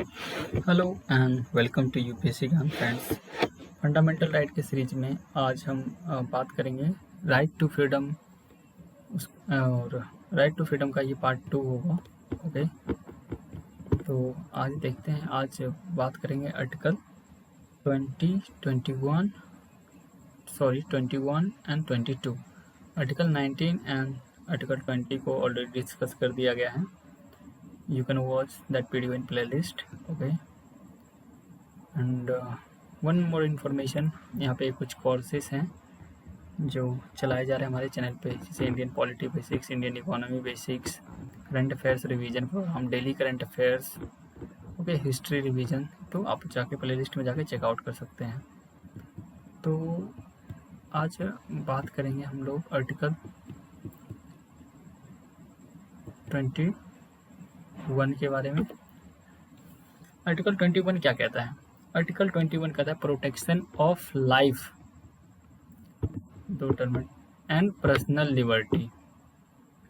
Hello and welcome to UPSC Gyan friends. Fundamental right के series में आज हम बात करेंगे राइट टू फ्रीडम और राइट टू फ्रीडम का ये पार्ट 2 होगा। ओके, तो आज देखते हैं। आज बात करेंगे article 21 and 22। Article 19 and article 20 को ऑलरेडी डिस्कस कर दिया गया है। You can watch that video in play list. Okay, and one more information, यहाँ पे कुछ कोर्सेज हैं जो चलाए जा रहे हैं हमारे चैनल पे, जैसे Indian polity basics, Indian economy basics, current affairs revision programme, daily current affairs, okay, history revision. तो आप जाके प्लेलिस्ट में जाके चेकआउट कर सकते हैं। तो आज बात करेंगे हम लोग आर्टिकल 21 के बारे में। आर्टिकल 21 क्या कहता है? आर्टिकल 21 कहता है प्रोटेक्शन ऑफ लाइफ, दो टर्म, एंड पर्सनल लिबर्टी,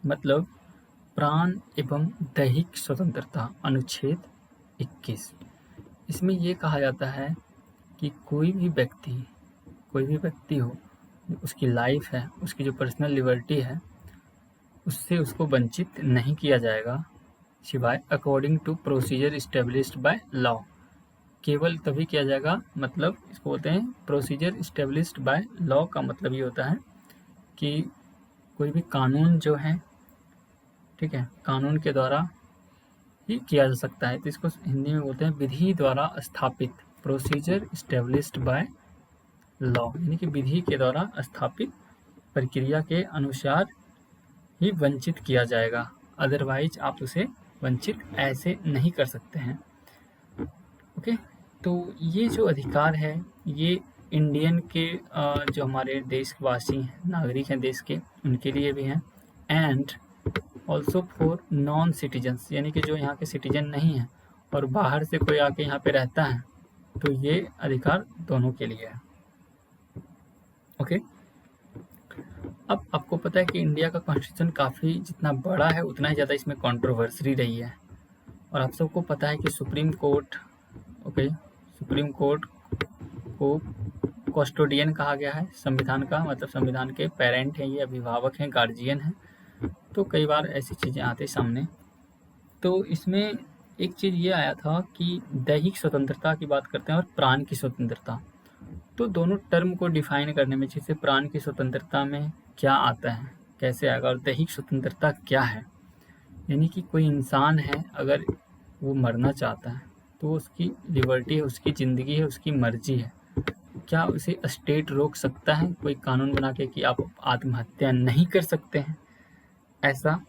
मतलब प्राण एवं दैहिक स्वतंत्रता, अनुच्छेद 21। इसमें ये कहा जाता है कि कोई भी व्यक्ति हो, उसकी लाइफ है, उसकी जो पर्सनल लिबर्टी है, उससे उसको वंचित नहीं किया जाएगा सिवाय according to procedure established by law. केवल तभी किया जाएगा, मतलब इसको बोलते हैं प्रोसीजर इस्टेब्लिश्ड बाय लॉ। का मतलब ये होता है कि कोई भी कानून जो है, ठीक है, कानून के द्वारा ही किया जा सकता है। तो इसको हिंदी में बोलते हैं विधि द्वारा स्थापित, प्रोसीजर इस्टेब्लिश्ड बाय लॉ, यानी कि विधि के द्वारा स्थापित प्रक्रिया के अनुसार ही वंचित किया जाएगा, अदरवाइज आप उसे वंचित ऐसे नहीं कर सकते हैं। ओके, तो ये जो अधिकार है ये इंडियन के जो हमारे देशवासी हैं, नागरिक हैं देश के, उनके लिए भी हैं, and also for non citizens, यानी कि जो यहाँ के सिटीजन नहीं हैं और बाहर से कोई आके यहाँ पे रहता है, तो ये अधिकार दोनों के लिए है। ओके, अब आपको पता है कि इंडिया का कॉन्स्टिट्यूशन काफ़ी जितना बड़ा है उतना ही ज़्यादा इसमें कंट्रोवर्सी रही है। और आप सबको पता है कि supreme court, okay, supreme court को कस्टोडियन कहा गया है संविधान का, मतलब संविधान के पेरेंट हैं, ये अभिभावक हैं, गार्जियन हैं। तो कई बार ऐसी चीज़ें आती सामने। तो इसमें एक चीज़ ये आया था कि दैहिक स्वतंत्रता की बात करते हैं और प्राण की स्वतंत्रता। तो दोनों टर्म को डिफाइन करने में, जैसे प्राण की स्वतंत्रता में क्या आता है, कैसे आएगा, और दैहिक स्वतंत्रता क्या है, यानी कि कोई इंसान है, अगर वो मरना चाहता है तो उसकी लिबर्टी है, उसकी ज़िंदगी है, उसकी मर्जी है। क्या उसे स्टेट रोक सकता है कोई कानून बना के कि आप आत्महत्या नहीं कर सकते हैं? ऐसा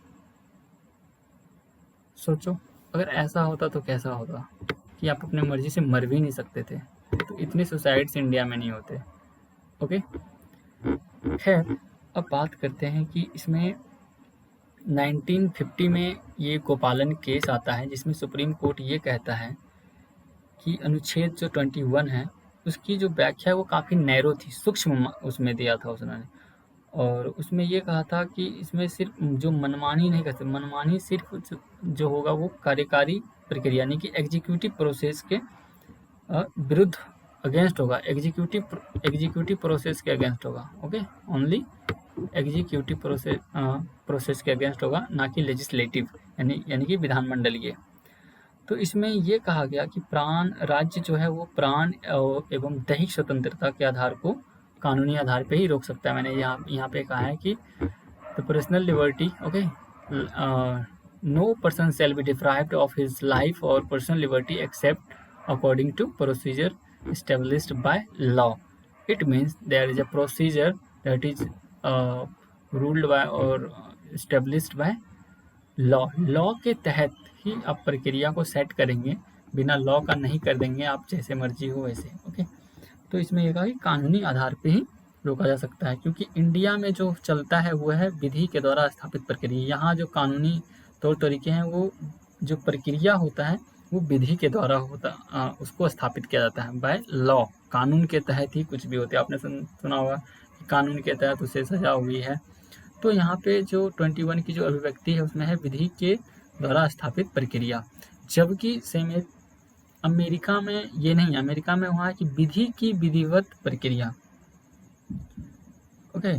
सोचो, अगर ऐसा होता तो कैसा होता कि आप अपने मर्जी से मर भी नहीं सकते थे, तो इतने सुसाइड्स इंडिया में नहीं होते। ओके, खैर, अब बात करते हैं कि इसमें 1950 में ये गोपालन केस आता है, जिसमें सुप्रीम कोर्ट ये कहता है कि अनुच्छेद जो 21 है उसकी जो व्याख्या है वो काफ़ी नैरो थी, सूक्ष्म उसमें दिया था उसने। और उसमें ये कहा था कि इसमें सिर्फ जो मनमानी नहीं कर सकते, मनमानी सिर्फ जो होगा वो कार्यकारी प्रक्रिया, यानी कि एग्जीक्यूटिव प्रोसेस के विरुद्ध, अगेंस्ट होगा, एग्जीक्यूटिव प्रोसेस के अगेंस्ट होगा। ओके, ओनली एग्जीक्यूटिव प्रोसेस के अगेंस्ट होगा, ना कि लेजिस्लेटिव, यानी कि विधानमंडलीय। तो इसमें ये कहा गया कि राज्य जो है वो प्राण एवं दैहिक स्वतंत्रता के आधार को कानूनी आधार पे ही रोक सकता है। मैंने यहाँ पे कहा है कि the personal liberty, okay, no person shall be deprived of his life और personal liberty except according to procedure established by law. It means there is a procedure that is ruled by or established by law. Law के तहत ही आप प्रक्रिया को set करेंगे, बिना law का नहीं कर देंगे आप जैसे मर्जी हो वैसे। ओके, तो इसमें यह कहा कि कानूनी आधार पे ही रोका जा सकता है, क्योंकि इंडिया में जो चलता है वो है विधि के द्वारा स्थापित प्रक्रिया। यहाँ जो कानूनी तौर तरीके हैं, वो जो प्रक्रिया होता है वो विधि के द्वारा उसको स्थापित किया जाता है बाय लॉ। कानून के तहत ही कुछ भी होते हैं। आपने सुना होगा कि कानून के तहत उसे सजा हुई है। तो यहाँ पे जो 21 की जो अभिव्यक्ति है उसमें है विधि के द्वारा स्थापित प्रक्रिया, जबकि सेम अमेरिका में ये नहीं, अमेरिका में वहाँ की विधि की विधिवत प्रक्रिया, ओके,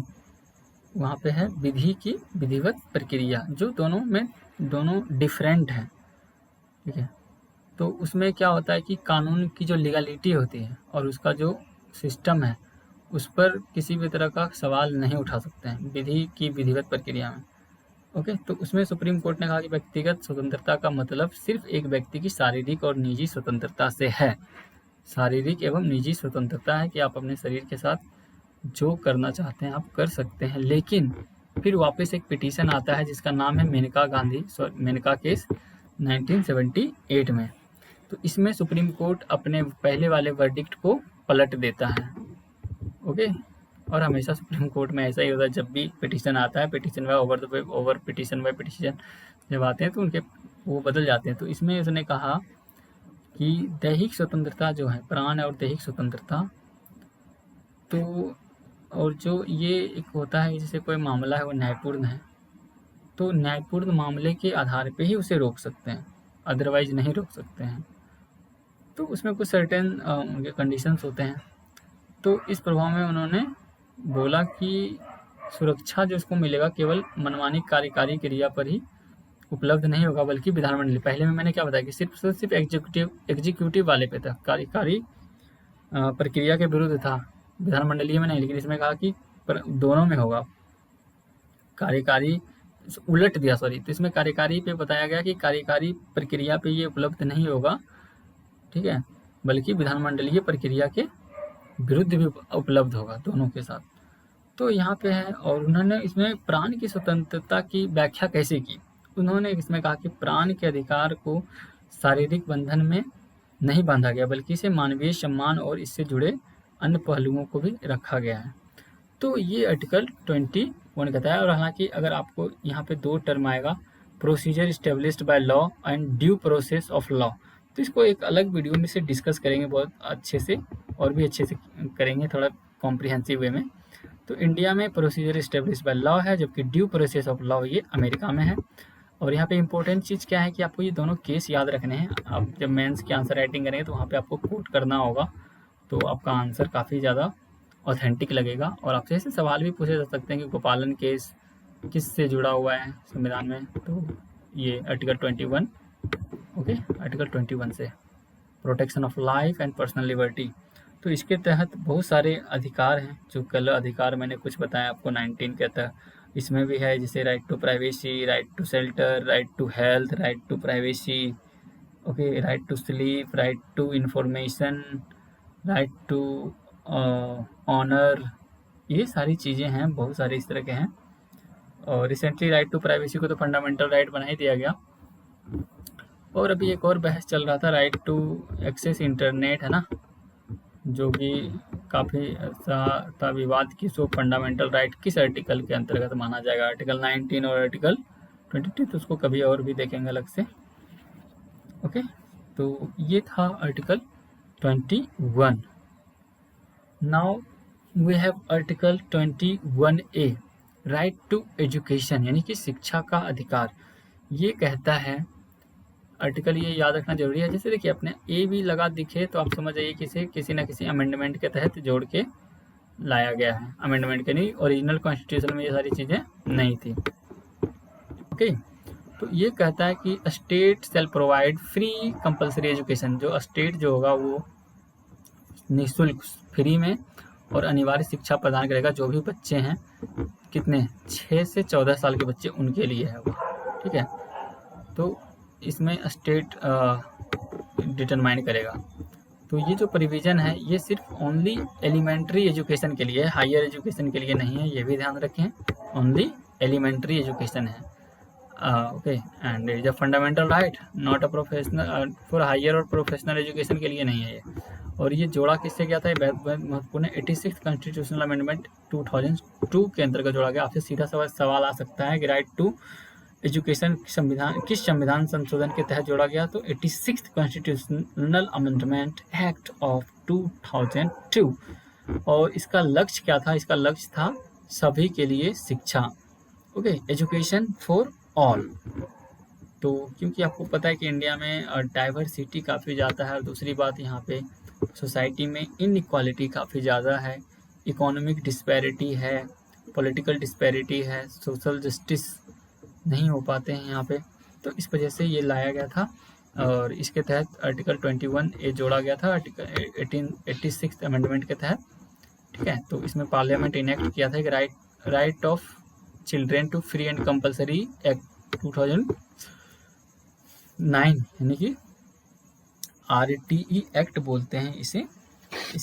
वहाँ पे है विधि की विधिवत प्रक्रिया, जो दोनों डिफरेंट हैं, ठीक है। तो उसमें क्या होता है कि कानून की जो लीगलिटी होती है और उसका जो सिस्टम है, उस पर किसी भी तरह का सवाल नहीं उठा सकते हैं विधि की विधिवत प्रक्रिया में, ओके। तो उसमें सुप्रीम कोर्ट ने कहा कि व्यक्तिगत स्वतंत्रता का मतलब सिर्फ एक व्यक्ति की शारीरिक और निजी स्वतंत्रता से है। शारीरिक एवं निजी स्वतंत्रता है कि आप अपने शरीर के साथ जो करना चाहते हैं आप कर सकते हैं। लेकिन फिर वापस एक पिटीशन आता है जिसका नाम है मेनका केस 1978 में। तो इसमें सुप्रीम कोर्ट अपने पहले वाले वर्डिक्ट को पलट देता है, ओके। और हमेशा सुप्रीम कोर्ट में ऐसा ही होता है, जब भी पिटीशन आता है, पिटीशन बाय पिटीशन जब आते हैं तो उनके वो बदल जाते हैं। तो इसमें उसने कहा कि दैहिक स्वतंत्रता जो है, प्राण और दैहिक स्वतंत्रता, तो और जो ये एक होता है जैसे कोई मामला है वो न्यायपूर्ण है, तो न्यायपूर्ण मामले के आधार पे ही उसे रोक सकते हैं, अदरवाइज नहीं रोक सकते हैं। तो उसमें कुछ सर्टेन उनके कंडीशंस होते हैं। तो इस प्रभाव में उन्होंने बोला कि सुरक्षा जो उसको मिलेगा केवल मनमानी कार्यकारी क्रिया पर ही उपलब्ध नहीं होगा, बल्कि विधानमंडलीय, पहले में मैंने क्या बताया कि सिर्फ एग्जीक्यूटिव वाले पे था, कार्यकारी प्रक्रिया के विरुद्ध था, विधानमंडलीय में नहीं। लेकिन इसमें कहा कि दोनों में होगा, कार्यकारी उलट दिया, सॉरी। तो इसमें कार्यकारी पे बताया गया कि कार्यकारी प्रक्रिया पे ये उपलब्ध नहीं होगा, ठीक है, बल्कि विधानमंडलीय प्रक्रिया के विरुद्ध भी उपलब्ध होगा, दोनों के साथ। तो यहाँ पे है। और उन्होंने इसमें प्राण की स्वतंत्रता की व्याख्या कैसे की, उन्होंने इसमें कहा कि प्राण के अधिकार को शारीरिक बंधन में नहीं बांधा गया, बल्कि इसे मानवीय सम्मान और इससे जुड़े अन्य पहलुओं को भी रखा गया है। तो ये आर्टिकल 21 कहता है। और हालांकि अगर आपको यहाँ पे दो टर्म आएगा, procedure established by law and due process of law, तो इसको एक अलग वीडियो में से डिस्कस करेंगे बहुत अच्छे से, और भी अच्छे से करेंगे, थोड़ा कॉम्प्रिहेंसिव वे में। तो इंडिया में प्रोसीजर इस्टेब्लिश्ड बाय लॉ है, जबकि ड्यू प्रोसेस ऑफ लॉ ये अमेरिका में है। और यहाँ पे इंपॉर्टेंट चीज़ क्या है कि आपको ये दोनों केस याद रखने हैं। आप जब मेंस की आंसर राइटिंग करेंगे तो वहाँ पे आपको कोट करना होगा, तो आपका आंसर काफ़ी ज़्यादा ऑथेंटिक लगेगा। और आपसे ऐसे सवाल भी पूछे जा सकते हैं कि गोपालन केस किससे जुड़ा हुआ है संविधान में, तो ये आर्टिकल 21, ओके, आर्टिकल 21 से protection of life and personal liberty. तो इसके तहत बहुत सारे अधिकार हैं, जो कल अधिकार मैंने कुछ बताया आपको 19 के तहत, इसमें भी है, जैसे right to privacy, right to shelter, right to health, right to privacy, okay, right to sleep, right to information, right to honour, ये सारी चीज़ें हैं, बहुत सारे इस तरह के हैं। और रिसेंटली राइट टू प्राइवेसी को तो फंडामेंटल राइट बना ही दिया गया। और अभी एक और बहस चल रहा था, राइट टू एक्सेस इंटरनेट, है ना, जो कि काफ़ी ऐसा था विवाद की सो फंडामेंटल राइट किस आर्टिकल के अंतर्गत माना जाएगा, आर्टिकल 19 और आर्टिकल 22, तो उसको कभी और भी देखेंगे अलग से, ओके। तो ये था article 21। Now we have article 21A, right to education, यानी कि शिक्षा का अधिकार। ये कहता है आर्टिकल, ये याद रखना जरूरी है। जैसे देखिए अपने ए भी लगा दिखे तो आप समझ जाइए किसी न किसी अमेंडमेंट के तहत जोड़ के लाया गया है, अमेंडमेंट के नहीं, ओरिजिनल कॉन्स्टिट्यूशन में ये सारी चीज़ें नहीं थी, ओके। तो ये कहता है कि state shall provide free compulsory education, जो स्टेट जो होगा वो निःशुल्क फ्री में और अनिवार्य शिक्षा प्रदान करेगा, जो भी बच्चे हैं, कितने, 6 से 14 साल के बच्चे, उनके लिए है वो, ठीक है। तो इसमें स्टेट डिटरमाइन करेगा। तो ये जो प्रोविज़न है ये सिर्फ ओनली एलिमेंट्री एजुकेशन के लिए है, हायर एजुकेशन के लिए नहीं है, ये भी ध्यान रखें, ओनली एलिमेंट्री एजुकेशन है, okay. And is a fundamental right, not a professional for higher और प्रोफेशनल एजुकेशन के लिए नहीं है ये। और ये जोड़ा किससे गया था, ये बहुत महत्वपूर्ण है, 86 कॉन्स्टिट्यूशनल अमेंडमेंट 2002 के अंतर्गत जोड़ा गया। आपसे सीधा सवाल आ सकता है कि राइट टू एजुकेशन संविधान किस संविधान संशोधन के तहत जोड़ा गया, तो 86 कॉन्स्टिट्यूशनल अमेंडमेंट एक्ट ऑफ 2002। और इसका लक्ष्य क्या था, इसका लक्ष्य था सभी के लिए शिक्षा, ओके, एजुकेशन फॉर ऑल, तो क्योंकि आपको पता है कि इंडिया में डाइवर्सिटी काफ़ी ज़्यादा है, और दूसरी बात यहाँ पे सोसाइटी में इनइक्वालिटी काफ़ी ज़्यादा है, इकोनॉमिक डिस्पैरिटी है, पॉलिटिकल डिस्पैरिटी है, सोशल जस्टिस नहीं हो पाते हैं यहाँ पे। तो इस वजह से ये लाया गया था, और इसके तहत आर्टिकल 21A जोड़ा गया था आर्टिकल 86 अमेंडमेंट के तहत। ठीक है, तो इसमें पार्लियामेंट इनेक्ट किया था कि right of children to free and compulsory act 2009, यानी कि RTE एक्ट बोलते हैं इसे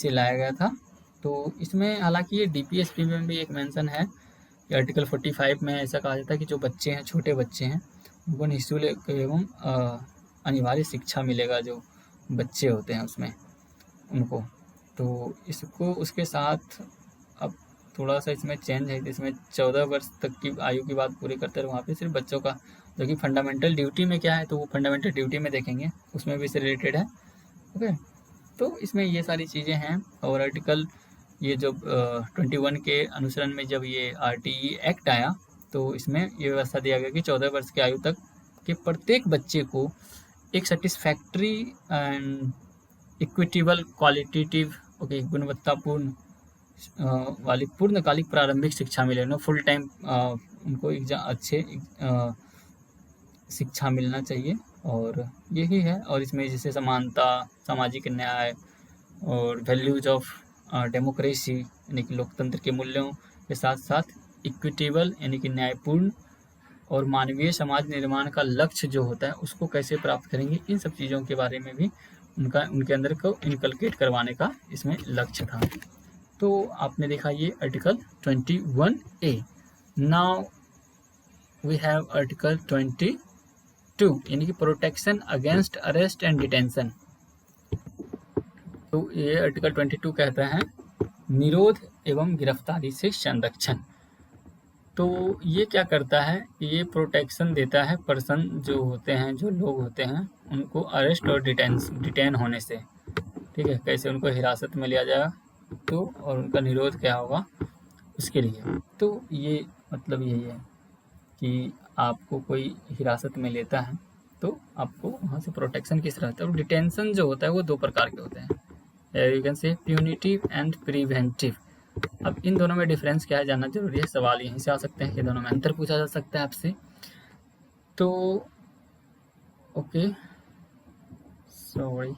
लाया गया था। तो इसमें हालांकि ये DPSP में भी एक मेंशन है कि आर्टिकल 45 में ऐसा कहा जाता है कि जो बच्चे हैं, छोटे बच्चे हैं, उनको निःशुल्क एवं अनिवार्य शिक्षा मिलेगा, जो बच्चे होते हैं उसमें उनको। तो इसको उसके साथ अब थोड़ा सा इसमें चेंज है, इसमें 14 वर्ष तक की आयु की बात पूरी करते हैं, वहाँ पे सिर्फ बच्चों का, जो कि फंडामेंटल ड्यूटी में क्या है, तो वो फंडामेंटल ड्यूटी में देखेंगे, उसमें भी इससे रिलेटेड है। ओके, तो इसमें ये सारी चीज़ें हैं। और आर्टिकल ये जब 21 के अनुसरण में जब ये RTE एक्ट आया, तो इसमें ये व्यवस्था दिया गया कि 14 वर्ष की आयु तक के प्रत्येक बच्चे को एक सेटिस्फैक्ट्री एंड इक्विटेबल क्वालिटेटिव गुणवत्तापूर्ण वाली पूर्णकालिक प्रारंभिक शिक्षा मिले, नो फुल टाइम उनको अच्छे शिक्षा मिलना चाहिए, और यही है। और इसमें जैसे समानता, सामाजिक न्याय और वैल्यूज ऑफ डेमोक्रेसी यानी कि लोकतंत्र के मूल्यों के साथ साथ इक्विटेबल यानी कि न्यायपूर्ण और मानवीय समाज निर्माण का लक्ष्य जो होता है उसको कैसे प्राप्त करेंगे, इन सब चीज़ों के बारे में भी उनके अंदर को इनकलकेट करवाने का इसमें लक्ष्य था। तो आपने देखा ये article 21A। Now we have article 22 यानी कि protection against arrest and detention. तो ये आर्टिकल 22 कहता है निरोध एवं गिरफ्तारी से संरक्षण। तो ये क्या करता है, ये प्रोटेक्शन देता है पर्सन जो होते हैं, जो लोग होते हैं, उनको अरेस्ट और डिटेन होने से। ठीक है, कैसे उनको हिरासत में लिया जाएगा, तो और उनका निरोध क्या होगा उसके लिए। तो ये मतलब यही है कि आपको कोई हिरासत में लेता है तो आपको वहाँ से प्रोटेक्शन किस तरह है। और डिटेंशन जो होता है वो दो प्रकार के होते हैं, you can say punitive and preventive. अब इन दोनों में डिफरेंस क्या है जानना जरूरी है, सवाल यहीं से आ सकते हैं कि दोनों में अंतर पूछा जा सकता है आपसे। तो ओके, सॉरी,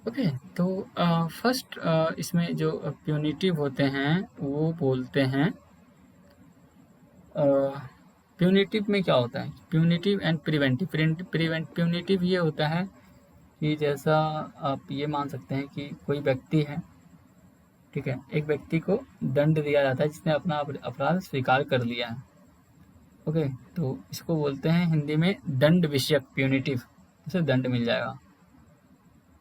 ओके। तो फर्स्ट इसमें जो प्यूनिटिव होते हैं वो बोलते हैं, प्यूनिटिव में क्या होता है, प्यूनिटिव एंड प्रिवेंटिव। प्यूनिटिव ये होता है कि जैसा आप ये मान सकते हैं कि कोई व्यक्ति है, ठीक है, एक व्यक्ति को दंड दिया जाता है जिसने अपना अपराध स्वीकार कर लिया है। ओके, तो इसको बोलते हैं हिंदी में दंड विषयक प्यूनिटिव, उसे दंड मिल जाएगा।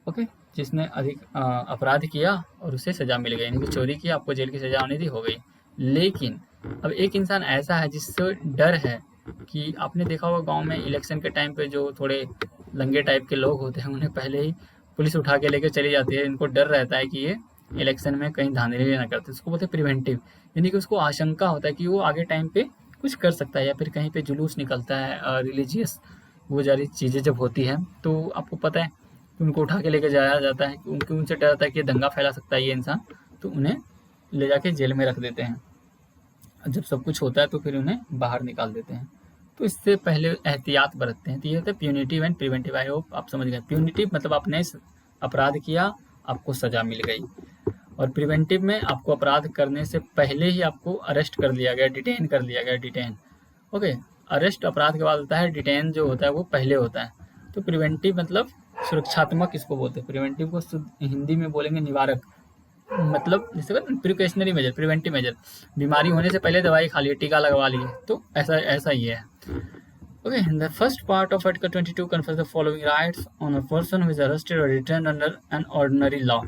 ओके, जिसने अधिक अपराध किया और उसे सजा मिल गई, यानी कि चोरी की, आपको जेल की सजा होनी थी, हो गई। लेकिन अब एक इंसान ऐसा है जिससे डर है कि आपने देखा होगा गांव में इलेक्शन के टाइम पे जो थोड़े लंगे टाइप के लोग होते हैं उन्हें पहले ही पुलिस उठा के लेकर चली जाती है, इनको डर रहता है कि ये इलेक्शन में कहीं धांधली ना करते, उसको बोलते हैं प्रिवेंटिव। यानी कि उसको आशंका होता है कि वो आगे टाइम पे कुछ कर सकता है, या फिर कहीं पे जुलूस निकलता है रिलीजियस वो सारी चीज़ें जब होती हैं, तो आपको पता है कि उनको उठा के लेके जाया जाता है, क्योंकि उनसे डर रहता है कि दंगा फैला सकता है ये इंसान, तो उन्हें ले जाके जेल में रख देते हैं। जब सब कुछ होता है तो फिर उन्हें बाहर निकाल देते हैं। तो इससे पहले एहतियात बरतते हैं। तो ये होता है punitive and preventive. I hope आप समझ गए। प्यूनिटिव मतलब आपने अपराध किया, आपको सजा मिल गई, और प्रिवेंटिव में आपको अपराध करने से पहले ही आपको अरेस्ट कर लिया गया, डिटेन कर लिया गया, डिटेन। ओके, अरेस्ट अपराध के बाद होता है, डिटेन जो होता है वो पहले होता है। तो प्रिवेंटिव मतलब सुरक्षात्मक इसको बोलते हैं। प्रिवेंटिव को हिंदी में बोलेंगे निवारक, मतलब जैसे प्रिकॉशनरी मेजर, प्रिवेंटिव मेजर, बीमारी होने से पहले दवाई खा लिए, टीका लगवा लिए, तो ऐसा ही है। Okay, the first part of Article 22 confers the following rights on a person who is arrested or detained under an ordinary law.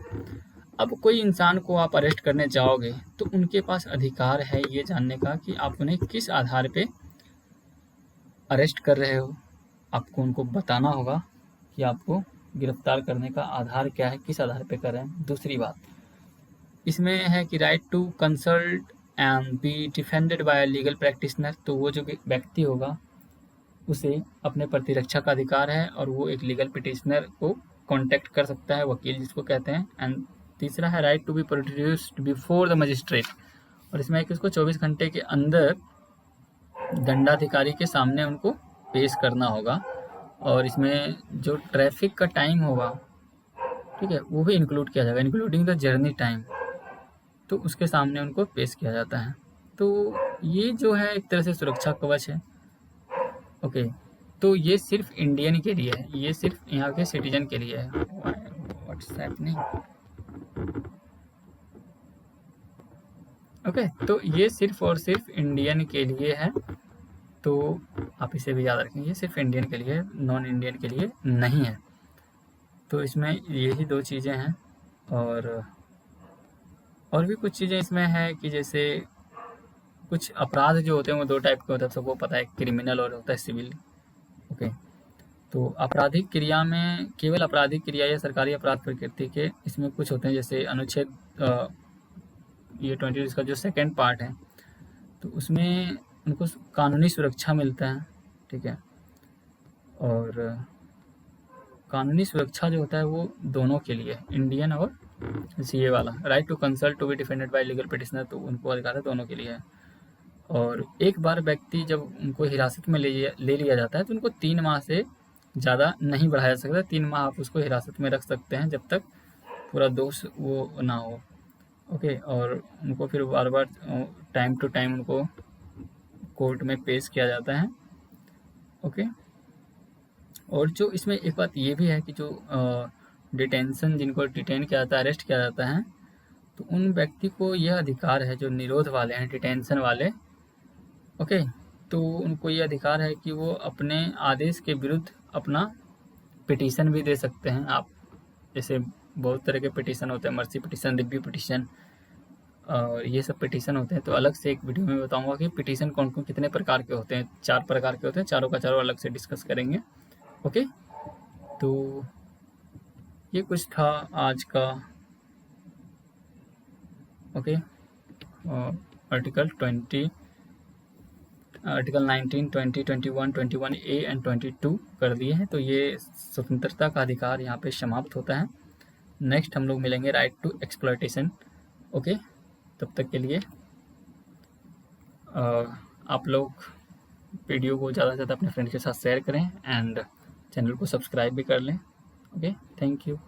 अब कोई इंसान को आप अरेस्ट करने जाओगे तो उनके पास अधिकार है ये जानने का कि आप उन्हें किस आधार पे अरेस्ट कर रहे हो। आपको उनको बताना होगा कि आपको गिरफ्तार करने का आधार क्या है, किस आधार पे कर रहे हैं। दूसरी बात इसमें है कि right to consult and be defended by legal practitioner, तो वो जो व्यक्ति होगा उसे अपने प्रतिरक्षा का अधिकार है और वो एक लीगल पिटिशनर को कांटेक्ट कर सकता है, वकील जिसको कहते हैं। एंड तीसरा है right to be produced before the magistrate, और इसमें है कि उसको 24 घंटे के अंदर दंडाधिकारी के सामने उनको पेश करना होगा, और इसमें जो ट्रैफिक का टाइम होगा, ठीक है, वो भी इंक्लूड किया जाएगा, इंक्लूडिंग द जर्नी टाइम, तो उसके सामने उनको पेश किया जाता है। तो ये जो है एक तरह से सुरक्षा कवच है। ओके, तो ये सिर्फ इंडियन के लिए है, ये सिर्फ यहाँ के सिटीजन के लिए है। व्हाट्सएप नहीं, ओके, तो ये सिर्फ और सिर्फ इंडियन के लिए है, तो आप इसे भी याद रखें, ये सिर्फ इंडियन के लिए, नॉन इंडियन के लिए नहीं है। तो इसमें यही दो चीज़ें हैं, और भी कुछ चीज़ें इसमें है कि जैसे कुछ अपराध जो होते हैं वो दो टाइप के होते हैं, सबको पता है, क्रिमिनल और होता है सिविल। ओके, तो आपराधिक क्रिया में केवल आपराधिक क्रिया या सरकारी अपराध प्रकृति के इसमें कुछ होते हैं, जैसे अनुच्छेद ये 20 का जो सेकंड पार्ट है, तो उसमें उनको कानूनी सुरक्षा मिलता है, ठीक है। और कानूनी सुरक्षा जो होता है वो दोनों के लिए, इंडियन और सीए वाला। Right to consult to be defended by legal petitioner, तो उनको अधिकार है, दोनों के लिए है। और एक बार व्यक्ति जब उनको हिरासत में ले लिया जाता है तो उनको 3 माह से ज़्यादा नहीं बढ़ाया जा सकता। 3 माह आप उसको हिरासत में रख सकते हैं जब तक पूरा दोष वो ना हो। ओके, और उनको फिर बार बार टाइम टू टाइम उनको कोर्ट में पेश किया जाता है। ओके, और जो इसमें एक बात ये भी है कि जो डिटेंशन, जिनको डिटेन किया जाता है, अरेस्ट किया जाता है, तो उन व्यक्ति को यह अधिकार है, जो निरोध वाले हैं, डिटेंशन वाले, ओके, तो उनको ये अधिकार है कि वो अपने आदेश के विरुद्ध अपना पिटीशन भी दे सकते हैं। आप जैसे बहुत तरह के पिटीशन होते हैं, मर्सी पिटीशन, रिव्यू पिटीशन, और ये सब पिटीशन होते हैं, तो अलग से एक वीडियो में बताऊंगा कि पिटीशन कौन कौन कितने प्रकार के होते हैं। 4 प्रकार के होते हैं, चारों का चारों अलग से डिस्कस करेंगे। ओके, तो ये कुछ था आज का। ओके, आर्टिकल 19, 19, 20, 21, 21A एंड 22 कर दिए हैं, तो ये स्वतंत्रता का अधिकार यहाँ पे समाप्त होता है। नेक्स्ट हम लोग मिलेंगे राइट टू एक्सप्लॉयटेशन। ओके, तब तक के लिए आप लोग वीडियो को ज़्यादा से ज़्यादा अपने फ्रेंड के साथ शेयर करें एंड चैनल को सब्सक्राइब भी कर लें। Okay, thank you.